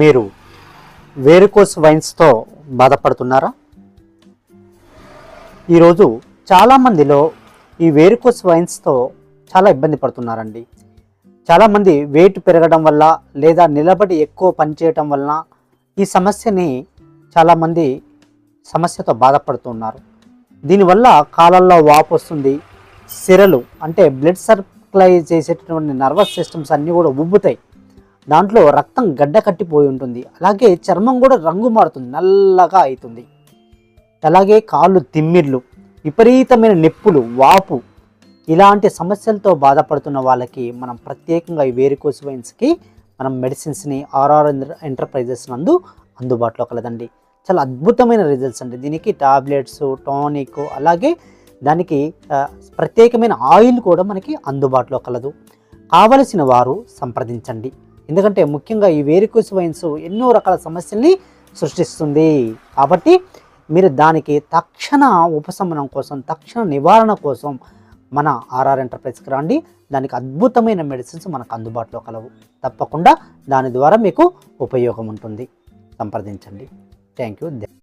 మీరు వేరికోస్ వైన్స్తో బాధపడుతున్నారా? ఈరోజు చాలామందిలో ఈ వేరికోస్ వైన్స్తో చాలా ఇబ్బంది పడుతున్నారండి. చాలామంది వెయిట్ పెరగడం వల్ల లేదా నిలబడి ఎక్కువ పనిచేయటం వలన ఈ చాలామంది సమస్యతో బాధపడుతున్నారు. దీనివల్ల కాళ్ళల్లో వాపు వస్తుంది, సిరలు అంటే బ్లడ్ సప్లై చేసేటటువంటి నర్వస్ సిస్టమ్స్ అన్నీ కూడా ఉబ్బుతాయి, దాంట్లో రక్తం గడ్డ కట్టిపోయి ఉంటుంది, అలాగే చర్మం కూడా రంగు మారుతుంది, నల్లగా అవుతుంది. అలాగే కాళ్ళు తిమ్మిర్లు, విపరీతమైన నొప్పులు, వాపు, ఇలాంటి సమస్యలతో బాధపడుతున్న వాళ్ళకి మనం ప్రత్యేకంగా ఈ వేరికోస్ వైన్స్కి మనం మెడిసిన్స్ని ఆర్ఆర్ ఎంటర్ప్రైజెస్ నందు అందుబాటులో కలదండి. చాలా అద్భుతమైన రిజల్ట్స్ అండి. దీనికి టాబ్లెట్స్, టానిక్, అలాగే దానికి ప్రత్యేకమైన ఆయిల్ కూడా మనకి అందుబాటులో కలదు. కావలసిన వారు సంప్రదించండి. ఎందుకంటే ముఖ్యంగా ఈ వేరికోస్ వైన్స్ ఎన్నో రకాల సమస్యల్ని సృష్టిస్తుంది. కాబట్టి మీరు దానికి తక్షణ ఉపశమనం కోసం, తక్షణ నివారణ కోసం మన ఆర్ఆర్ ఎంటర్ప్రైజ్కి రండి. దానికి అద్భుతమైన మెడిసిన్స్ మనకు అందుబాటులో కలవు. తప్పకుండా దాని ద్వారా మీకు ఉపయోగం ఉంటుంది. సంప్రదించండి. Thank you.